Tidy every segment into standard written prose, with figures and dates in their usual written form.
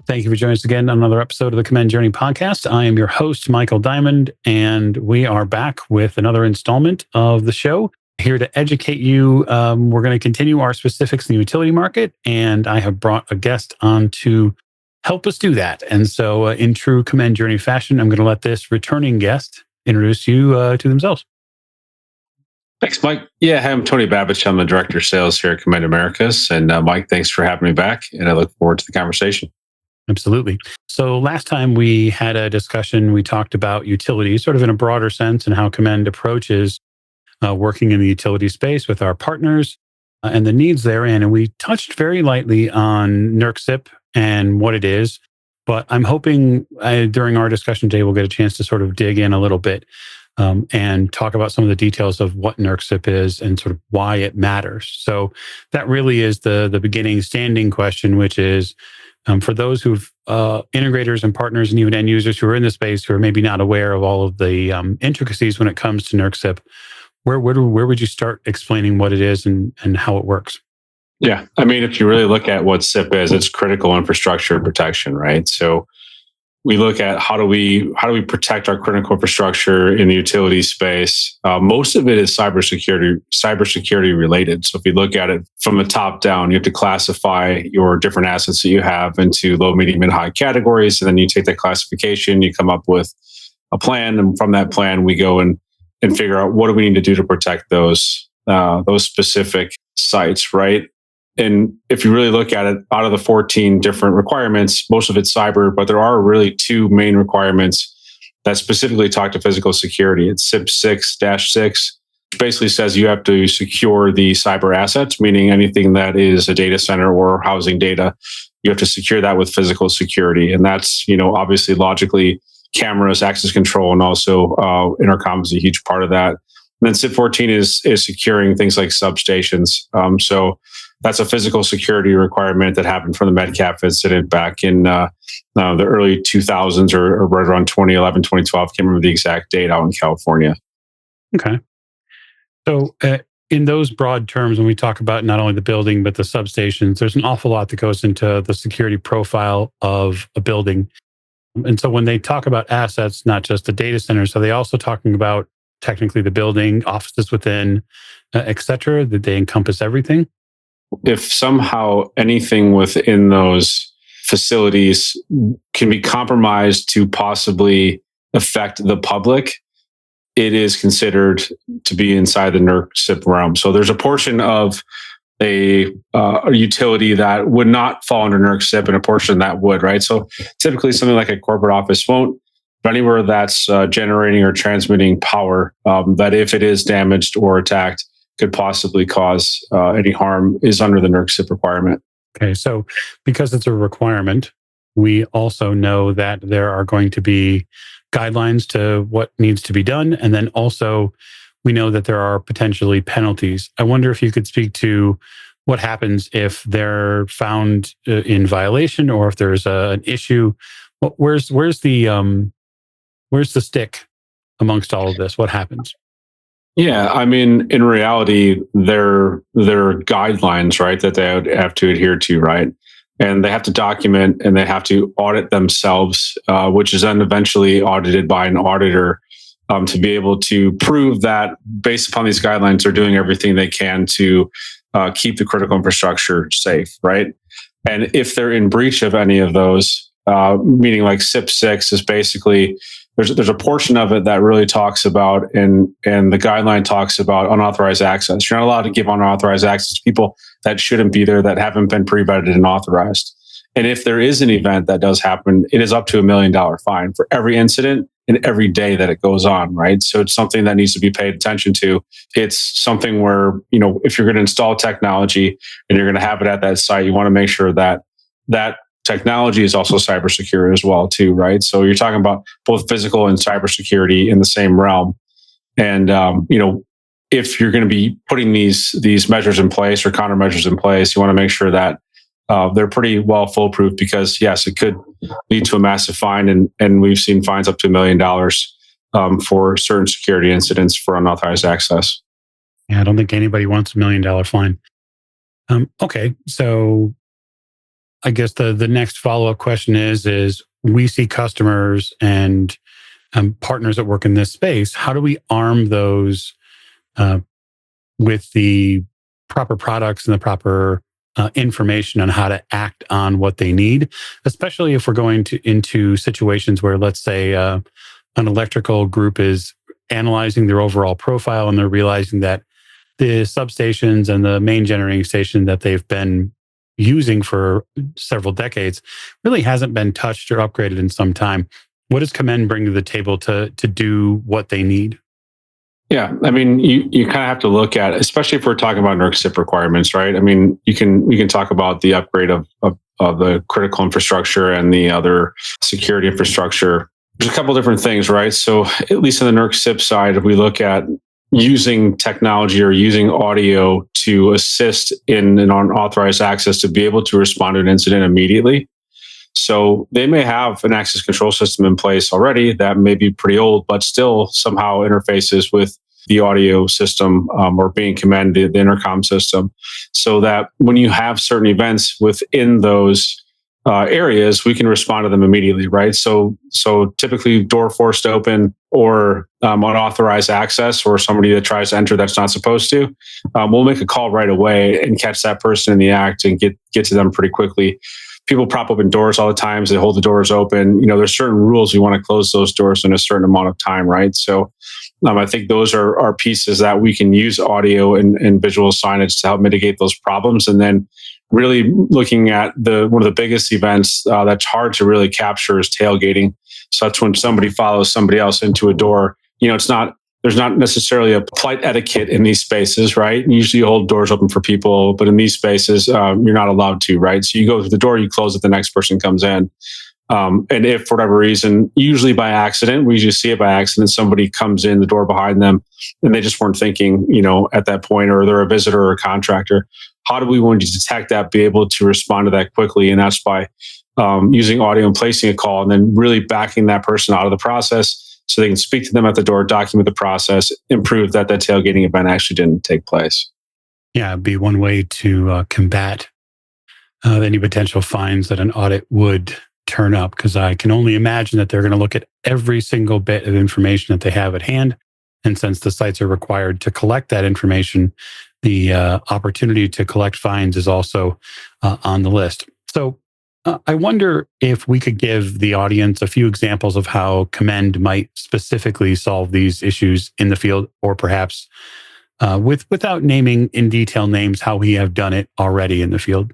Thank you for joining us again on another episode of the Command Journey podcast. I am your host, Michael Diamond, and we are back with another installment of the show. Here to educate you. We're going to continue our specifics in the utility market, and I have brought a guest on to help us do that. And so, in true Command Journey fashion, I'm going to let this returning guest introduce you to themselves. Thanks, Mike. Yeah, hi, I'm Tony Babicz. I'm the Director of Sales here at Command Americas. And Mike, thanks for having me back. And I look forward to the conversation. Absolutely. So last time we had a discussion, we talked about utilities sort of in a broader sense and how Command approaches working in the utility space with our partners and the needs therein. And we touched very lightly on NERC CIP and what it is. But I'm hoping during our discussion today, we'll get a chance to sort of dig in a little bit and talk about some of the details of what NERC CIP is and sort of why it matters. So that really is the beginning standing question, which is, for those who've integrators and partners and even end users who are in the space who are maybe not aware of all of the intricacies when it comes to NERC CIP, where would you start explaining what it is and how it works? Yeah, I mean, if you really look at what CIP is, it's critical infrastructure protection, right? So we look at how do we protect our critical infrastructure in the utility space. Most of it is cybersecurity related. So if you look at it from the top down, you have to classify your different assets that you have into low, medium, and high categories. And then you take that classification, you come up with a plan. And from that plan, we go and figure out what do we need to do to protect those specific sites, right? And if you really look at it, out of the 14 different requirements, most of it's cyber, but there are really two main requirements that specifically talk to physical security. It's CIP 6-6, which basically says you have to secure the cyber assets, meaning anything that is a data center or housing data, you have to secure that with physical security. And that's, obviously logically cameras, access control, and also intercom is a huge part of that. And then CIP 14 is securing things like substations. So that's a physical security requirement that happened from the MedCap incident back in the early 2000s or right around 2011, 2012. Can't remember the exact date, out in California. Okay. So in those broad terms, when we talk about not only the building, but the substations, there's an awful lot that goes into the security profile of a building. And so when they talk about assets, not just the data centers, are they also talking about technically the building, offices within, et cetera? That they encompass everything? If somehow anything within those facilities can be compromised to possibly affect the public, it is considered to be inside the NERC CIP realm. So there's a portion of a utility that would not fall under NERC CIP and a portion that would, right? So typically something like a corporate office won't, but anywhere that's generating or transmitting power, that if it is damaged or attacked, could possibly cause any harm is under the NERC CIP requirement. Okay, so because it's a requirement, we also know that there are going to be guidelines to what needs to be done. And then also we know that there are potentially penalties. I wonder if you could speak to what happens if they're found in violation or if there's an issue. Where's the stick amongst all of this? What happens? Yeah, I mean, in reality, there are guidelines, right, that they would have to adhere to, right? And they have to document and they have to audit themselves, which is then eventually audited by an auditor to be able to prove that based upon these guidelines, they're doing everything they can to keep the critical infrastructure safe, right? And if they're in breach of any of those, meaning like CIP 6 is basically, there's a portion of it that really talks about, and the guideline talks about unauthorized access. You're not allowed to give unauthorized access to people that shouldn't be there, that haven't been pre-vetted and authorized. And if there is an event that does happen, it is up to $1 million fine for every incident and every day that it goes on, right? So it's something that needs to be paid attention to. It's something where, if you're going to install technology and you're going to have it at that site, you want to make sure that technology is also cybersecure as well, too, right? So you're talking about both physical and cybersecurity in the same realm. And if you're going to be putting these measures in place or countermeasures in place, you want to make sure that they're pretty well foolproof, because yes, it could lead to a massive fine, and we've seen fines up to $1 million for certain security incidents for unauthorized access. Yeah, I don't think anybody wants $1 million fine. Okay, so I guess the next follow-up question is we see customers and partners that work in this space. How do we arm those uh, with the proper products and the proper information on how to act on what they need, especially if we're going into situations where, let's say, an electrical group is analyzing their overall profile and they're realizing that the substations and the main generating station that they've been using for several decades really hasn't been touched or upgraded in some time. What does Commend bring to the table to do what they need? Yeah, I mean, you kind of have to look at, especially if we're talking about NERC CIP requirements, right? I mean, we can talk about the upgrade of the critical infrastructure and the other security infrastructure. There's a couple different things, right? So at least on the NERC CIP side, we look at using technology or using audio to assist in an unauthorized access to be able to respond to an incident immediately. So they may have an access control system in place already that may be pretty old, but still somehow interfaces with the audio system or being commanded the intercom system, so that when you have certain events within those areas, we can respond to them immediately, right? So typically door forced open or unauthorized access or somebody that tries to enter that's not supposed to, we'll make a call right away and catch that person in the act and get to them pretty quickly. People prop open doors all the time. So they hold the doors open. There's certain rules. We want to close those doors in a certain amount of time, right? So I think those are pieces that we can use audio and visual signage to help mitigate those problems. And then really looking at one of the biggest events that's hard to really capture is tailgating. So that's when somebody follows somebody else into a door. There's not necessarily a polite etiquette in these spaces, right? Usually you hold doors open for people, but in these spaces, you're not allowed to, right? So you go to the door, you close it, the next person comes in. And if for whatever reason, usually by accident, we usually see it by accident, somebody comes in the door behind them and they just weren't thinking, at that point, or they're a visitor or a contractor. How do we want to detect that, be able to respond to that quickly? And that's by using audio and placing a call and then really backing that person out of the process so they can speak to them at the door, document the process, and prove that tailgating event actually didn't take place. Yeah, it'd be one way to combat any potential fines that an audit would turn up, because I can only imagine that they're going to look at every single bit of information that they have at hand. And since the sites are required to collect that information, the opportunity to collect fines is also on the list. So I wonder if we could give the audience a few examples of how Commend might specifically solve these issues in the field, or perhaps without naming in detail names, how we have done it already in the field.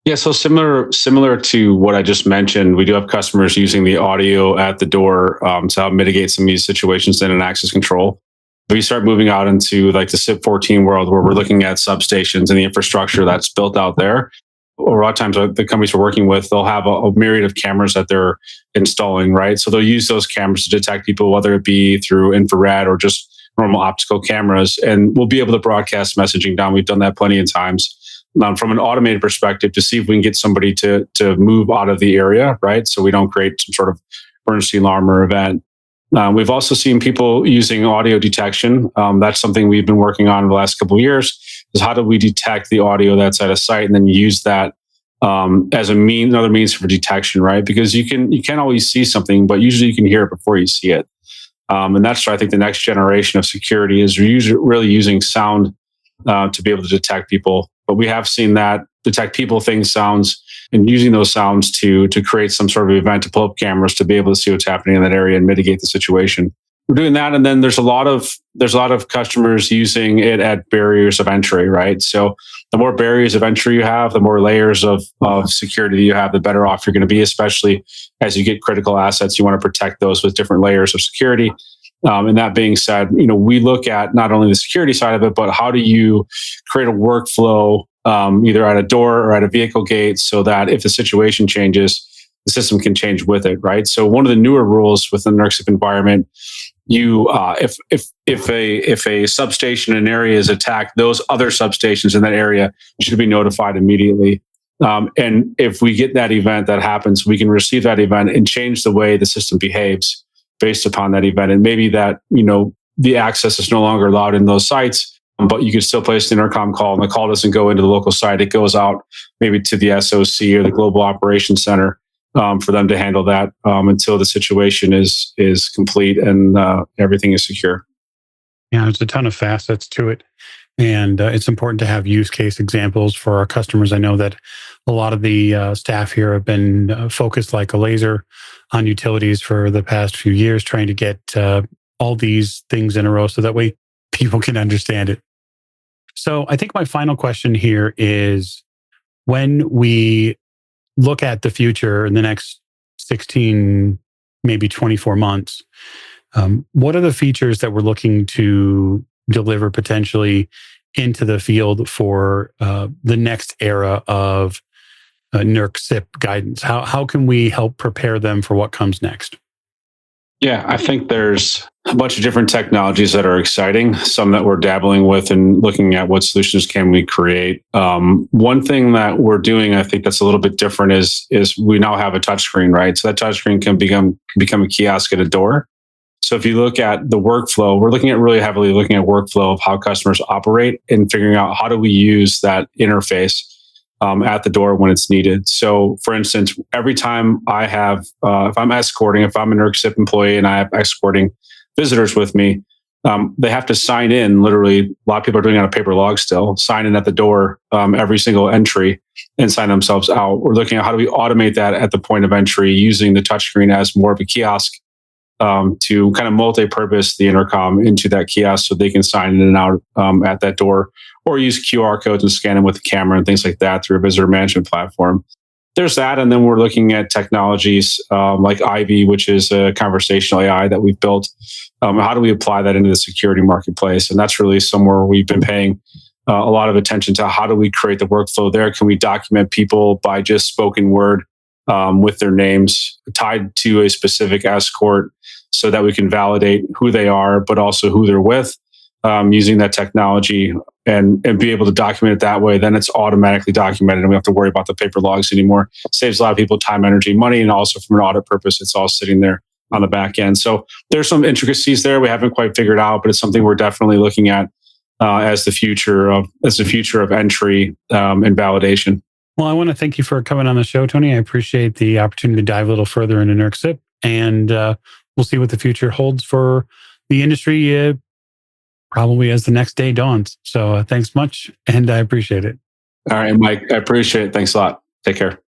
Yeah, so similar to what I just mentioned, we do have customers using the audio at the door to help mitigate some of these situations in an access control. We start moving out into like the CIP 14 world, where we're looking at substations and the infrastructure that's built out there. Or a lot of times the companies we're working with, they'll have a myriad of cameras that they're installing, right? So they'll use those cameras to detect people, whether it be through infrared or just normal optical cameras. And we'll be able to broadcast messaging down. We've done that plenty of times. From an automated perspective, to see if we can get somebody to move out of the area, right? So we don't create some sort of emergency alarm or event. We've also seen people using audio detection. That's something we've been working on in the last couple of years, is how do we detect the audio that's at a site and then use that as another means for detection, right? Because you can't always see something, but usually you can hear it before you see it. And that's, I think, the next generation of security is really using sound to be able to detect people. But we have seen that detect people, things, sounds, and using those sounds to create some sort of event, to pull up cameras to be able to see what's happening in that area and mitigate the situation. We're doing that, and then there's a lot of customers using it at barriers of entry, right? So the more barriers of entry you have, the more layers of security you have, the better off you're going to be, especially as you get critical assets. You want to protect those with different layers of security. And that being said, we look at not only the security side of it, but how do you create a workflow either at a door or at a vehicle gate, so that if the situation changes, the system can change with it, right? So one of the newer rules within the NERC CIP environment, if a substation in an area is attacked, those other substations in that area should be notified immediately. And if we get that event that happens, we can receive that event and change the way the system behaves based upon that event. And maybe that, the access is no longer allowed in those sites, but you can still place an intercom call, and the call doesn't go into the local site. It goes out maybe to the SOC or the Global Operations Center for them to handle that until the situation is complete and everything is secure. Yeah, there's a ton of facets to it. And it's important to have use case examples for our customers. I know that a lot of the staff here have been focused like a laser on utilities for the past few years, trying to get all these things in a row so that way people can understand it. So I think my final question here is, when we look at the future in the next 16, maybe 24 months, what are the features that we're looking to deliver potentially into the field for the next era of NERC CIP guidance? How can we help prepare them for what comes next? Yeah, I think there's a bunch of different technologies that are exciting, some that we're dabbling with and looking at what solutions can we create. One thing that we're doing, I think that's a little bit different is we now have a touchscreen, right? So that touchscreen can become a kiosk at a door. So if you look at the workflow, we're looking at really heavily looking at workflow of how customers operate and figuring out how do we use that interface at the door when it's needed. So for instance, every time I have, if I'm escorting, if I'm a NERC CIP employee and I have escorting visitors with me, they have to sign in. Literally, a lot of people are doing it on a paper log still, sign in at the door every single entry and sign themselves out. We're looking at how do we automate that at the point of entry using the touchscreen as more of a kiosk to kind of multi-purpose the intercom into that kiosk so they can sign in and out at that door, or use QR codes and scan them with the camera and things like that through a visitor management platform. There's that. And then we're looking at technologies like Ivy, which is a conversational AI that we've built. How do we apply that into the security marketplace? And that's really somewhere we've been paying a lot of attention to. How do we create the workflow there? Can we document people by just spoken word with their names tied to a specific escort so that we can validate who they are, but also who they're with using that technology and be able to document it that way? Then it's automatically documented and we don't have to worry about the paper logs anymore. Saves a lot of people time, energy, money, and also from an audit purpose, it's all sitting there on the back end. So there's some intricacies there we haven't quite figured out, but it's something we're definitely looking at as the future of entry and validation. Well, I want to thank you for coming on the show, Tony. I appreciate the opportunity to dive a little further into NERC CIP, and we'll see what the future holds for the industry probably as the next day dawns. So thanks much, and I appreciate it. All right, Mike, I appreciate it. Thanks a lot. Take care.